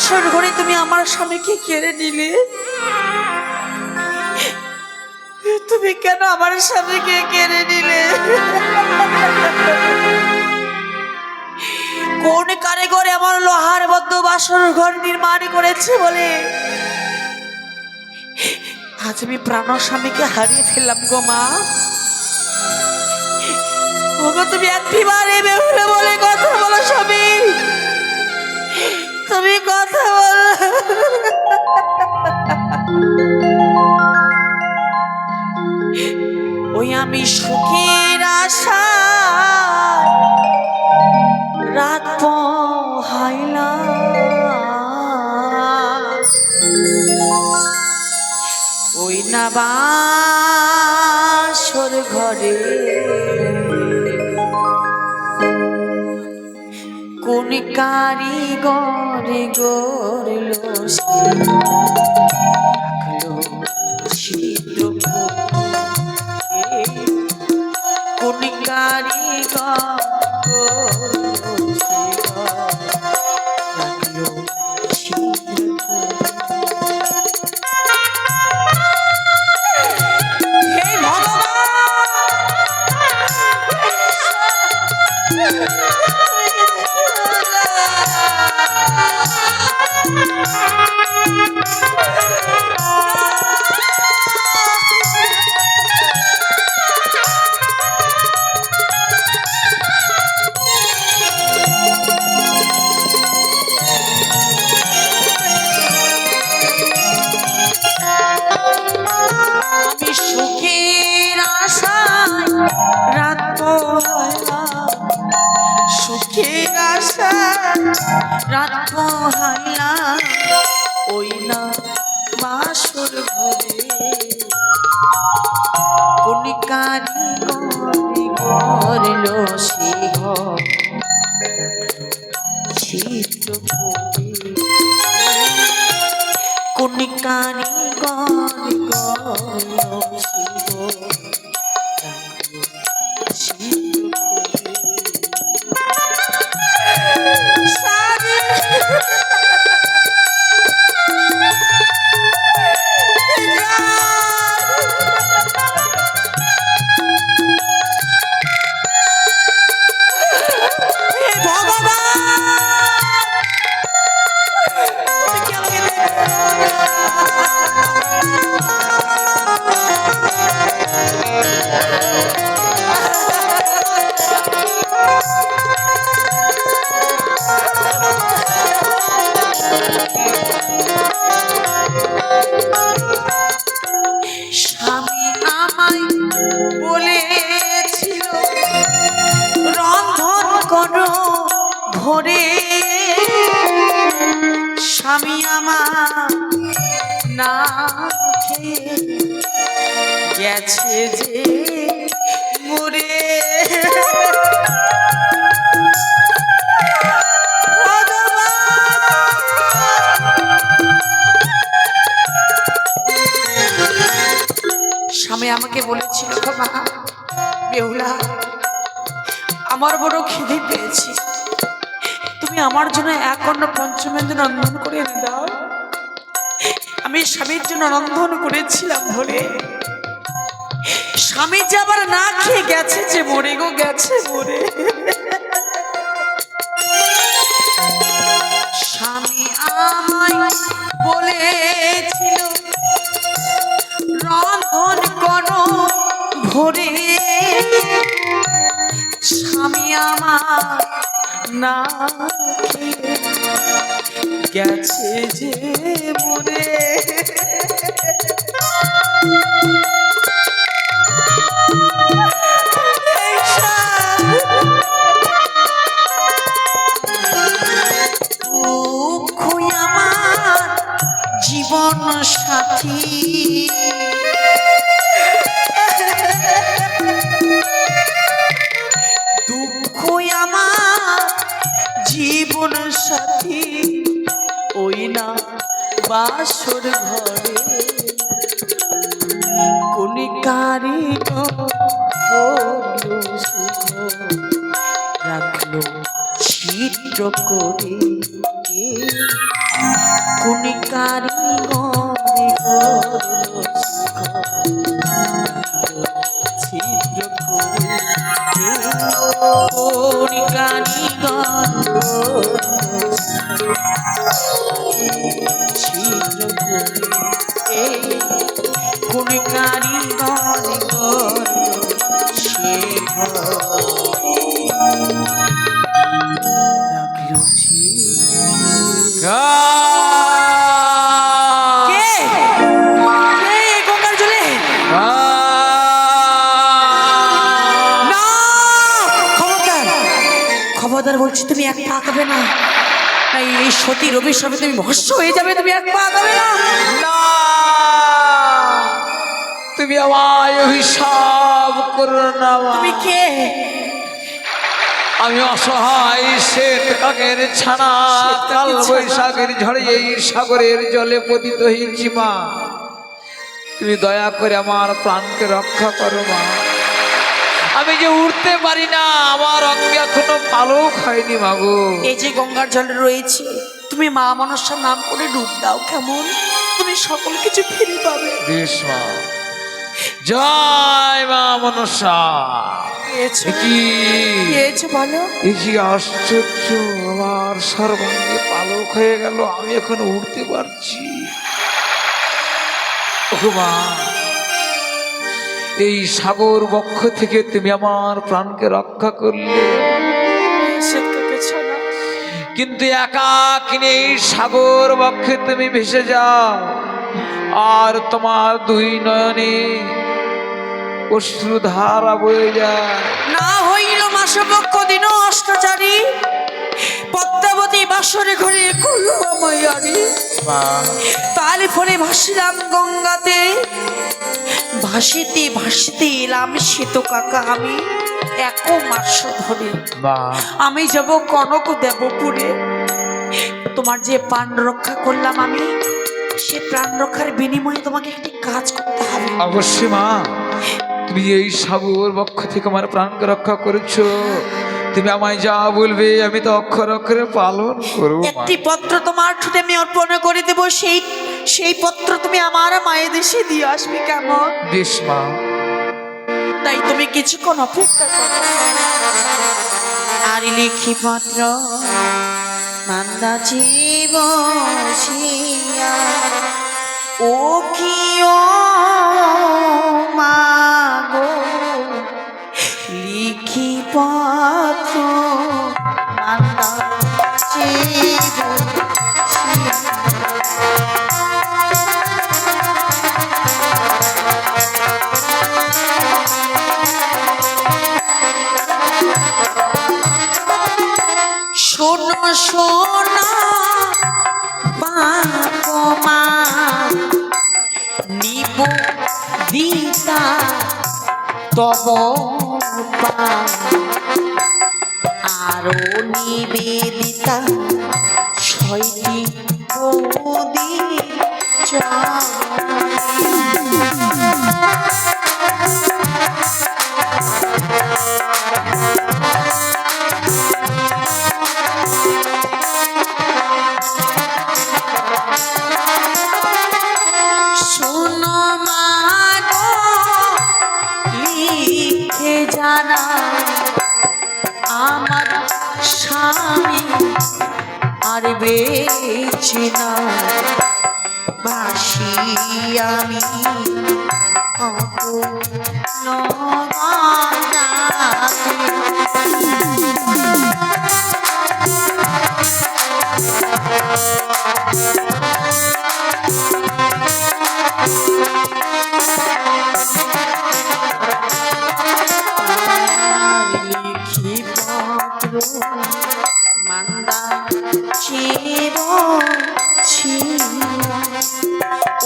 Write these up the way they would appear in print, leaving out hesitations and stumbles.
বাসর ঘরে তুমি আমার স্বামীকে কেড়ে নিলে? তুমি কেন আমার স্বামীকে কেড়ে নিলে? কোন কারিগর আমার লোহার বদ্ধ বাসর ঘর নির্মাণ করেছে বলে আজ আমি প্রাণ স্বামীকে হারিয়ে ফেললাম গো মা। ওগো তুমি একবারে বেহুলা বলে কথা বলো স্বামী, তুমি কথা বলো। ওই আমি সুখের আশা রাত পোহাইলাম, ওই না বাসর ঘরে কোন কারিগর গড়লো ছিদ্র, কোন কারিগর রাত পোহাইলাম, ওই না বাসর ঘরে কোন কারিগর গড়লো সে ঘর ছিদ্র করে, কোন কারিগর গড়লো সে ঘর ছিদ্র করে। স্বামী আমায় বলেছিল রন্ধন করো ভোরে, স্বামী আমার না খেয়ে গেছে যে মরে। স্বামী আমাকে বলেছিল মা বেহুলা আমার বড় খিদে পেয়েছি, তুমি আমার জন্য এক অন্ন পঞ্চমেন্দ্র রন্ধন করে এনে দাও। আমি স্বামীর জন্য রন্ধন করেছিলাম বলে স্বামী যে আবার না খেয়ে গেছে যে মরে গো, গেছে মরে। স্বামী আমায় বলেছিল রন্ধন করো ভোরে, স্বামী আমার না খেয়ে গেছে যে মরে। দুঃখ আমার জীবন সাথী, দুঃখ আমার জীবন সাথী, ওই না বাসর ঘরে কোন কারিগর রাখলো ছিদ্র করে। কোনি কারিগরি ছিদ্র করে কোনি কারিগর ছিদ্র করে কোনি কারিগরি সে রাখলো খবরদার বলছি, তুমি এক পা আগাবে না, এই সতী রবির সবে তুমি ভস্য হয়ে যাবে। তুমি এক পা আগাবে না। তুমি আমায় অভিশাপ করো না। তুমি কে? আমি অসহায় শ্বেত কাকের ছানা, কাল বৈশাখের ঝড়ে এই সাগরের জলে পতিত হয়েছি মা। তুমি দয়া করে আমার প্রাণকে রক্ষা করো মা। আমি যে উঠতে পারি না, আমার অঙ্গে এখনো পালক হয়নি মাগো। এই যে গঙ্গার জলে রয়েছে, তুমি মা মনসার নাম করে ডুব দাও, কেমন? তুমি সকল কিছু ফিরে পাবে। বেশ মা, জয় মা মনসা। কি বলো? কি আশ্চর্য, আমার সর্বাঙ্গে পালক হয়ে গেল, আমি এখন উঠতে পারছি। মা, এই সাগর বক্ষ থেকে তুমি আমার প্রাণকে রক্ষা করলে, কিন্তু একা কিনে এই সাগর বক্ষে তুমি ভেসে যাও, আর তোমার দুই নয়নে অশ্রুধারা বয়ে যায়। না হইল মাসপক্ষ দিন অষ্টচারী, পদ্মাবতী বাসরে ঘরে করলো আমায়ারি। তালে ফলে ভাসিলাম গঙ্গাতে, ভাসিতে ভাসিতে এলাম শ্বেত কাকা আমি এক মাস ধরে। আমি যাব কনক দেবপুরে, তোমার যে প্রাণ রক্ষা করলাম আমি, সে প্রাণ রক্ষার বিনিময়ে তোমাকে একটি কাজ করতে হবে। অবশ্যই মা, তুমি এই সাগর বক্ষ থেকে আমার প্রাণকে রক্ষা করেছো, তুমি আমায় যা বলবে আমি তো অক্ষর অক্ষরে পালন করব। একটি পত্র তোমার ঠোঁটে আমি অর্পণ করে দেব, সেই পত্র তুমি আমার মায়ের দেশে দিয়ে আসবে, কেমন? বেশ মা। তাই তুমি কিছুক্ষণ অপেক্ষা করো। আর লিখি পত্র মান্দা জীব ও কি ও মাগো, লিখি পত্র মান্দা জীব শোনো শোনা বাপমা, নিব দিতা তব আরো নিবেদিতা ছয়টি বৌদি শোনো মা গো, লিখে জানা আমার স্বামী আর বেঁচে না, বাসি আমি লিখি পত্র মান্দা চির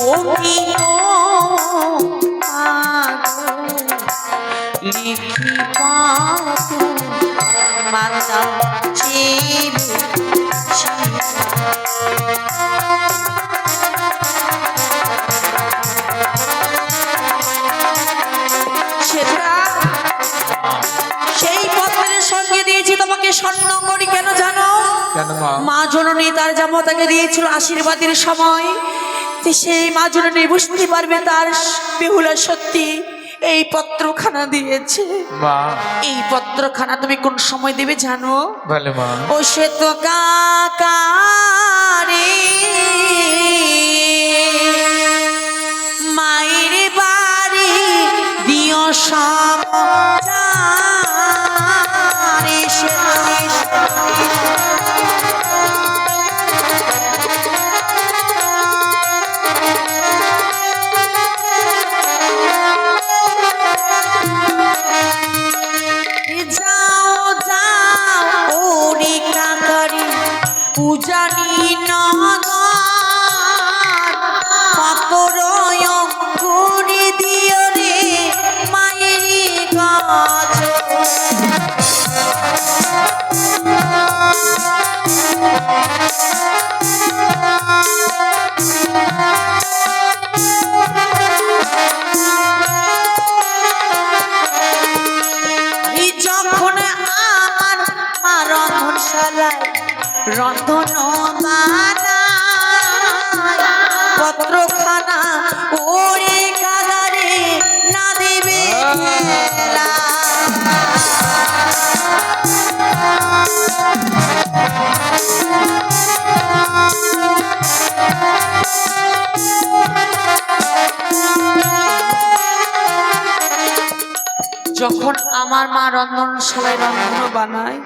ও কি লিখি পত্র মান্দা চির সেই পত্রের সঙ্গে দিয়েছি তোমাকে স্বর্ণ করি, কেন জানো? কেন মা? মা জননী তার জামতাকে দিয়েছিল আশীর্বাদের সময়, যে সেই মা জননী বুঝতে পারবে তার বেহুলা সত্যি এই পত্রখানা দিয়েছে। মা, এই পত্রখানা তুমি কোন সময় দেবে জানো? বলে মা। ও সে তো কাকারে মায়ের বাড়ি দিও সমাচারে সে যাও যাও ওরে কাকারি পূজানি নগর পাতরয় করে দিও রে মায়ের গাছ। যখন আমার মা রন্ধনশালায় রন্ধন বানায় পত্রখানা ওরে কাদারে না দেবে খেলা। যখন আমার মা রন্ধনশালায় রন্ধন বানায়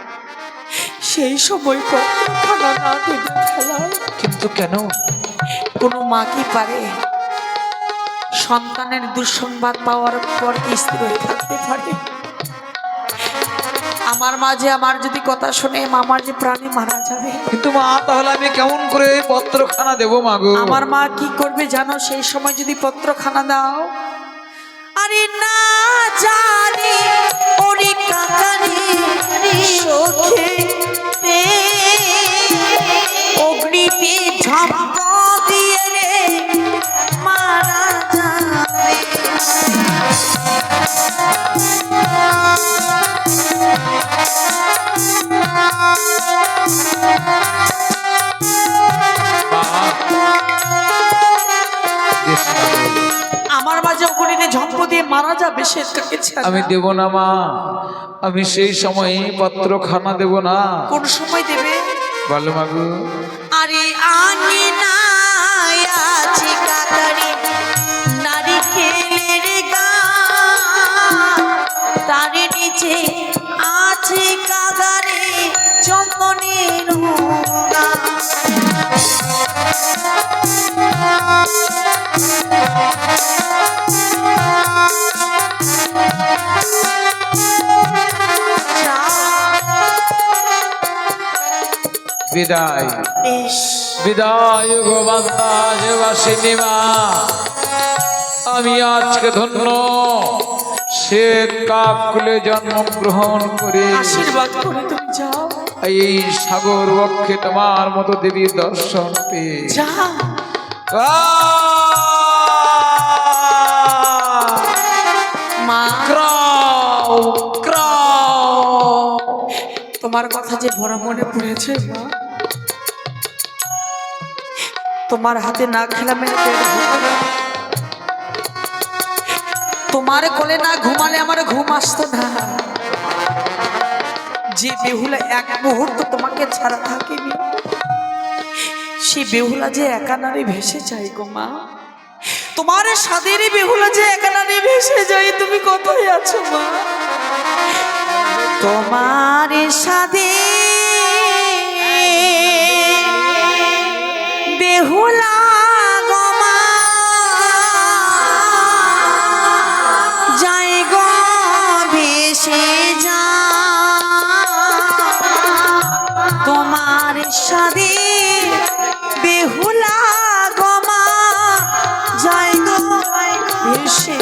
সেই সময় পত্রখানা না দেবে খেলায়। কিন্তু কেন? কোনো মা কি পারে সন্তানের দুঃসংবাদ পাওয়ার পর কি স্থির হয়ে থাকতে পারে? আমার মা যে আমার যদি কথা শুনে আমার যে প্রাণে মারা যাবে। কিন্তু মা, তাহলে আমি কেমন করে এই পত্রখানা দেবো মা গো? আমার মা কি করবে জানো? সেই সময় যদি পত্রখানা দাও, আরে না জানি ওরে কাকারে সখে অগ্নিতে ঝম্প দিয়ে রে মারা যাবে। আমার মাঝে অগ্নিতে ঝম্প দিয়ে মারা যাবে, সে আমি দেব না মা, আমি সেই সময় পত্রখানা দেব না। কোন সময় দেবে বলো মা গো? আরে আনি না আছে কাকারে নারিকেলের গাছ, তার নিচে আছে কাকারে চন্দনের গাছ। বিদায় বেশ, বিদায় গোবান্দা বাসিনী মা, আমি আজকে ধন্য সে কাকুলে জন্মগ্রহণ করে আশীর্বাদ করে তুমি যাও। এই সাগর বক্ষে তোমার মতো দেবীর দর্শন পেয়ে যাও। মা তোমার কথা যে ভরা মনে পড়েছে মা, তোমার হাতে না খেলাম তোমার কোলে না ঘুমালে আমার ঘুম আসতো না। যে বেহুলা এক মুহূর্ত তোমাকে ছাড়া থাকেনি, সে বেহুলা যে একা নারী ভেসে যায় গো মা। তোমার সাদের বেহুলা যে একা নারী ভেসে যায়, তুমি কোথায় আছো মা? তোমার সাদে বেহুলা গো মা যায় গো ভেসে যা। তোমার সাদে বেহুলা গো মা যায় গো ভেসে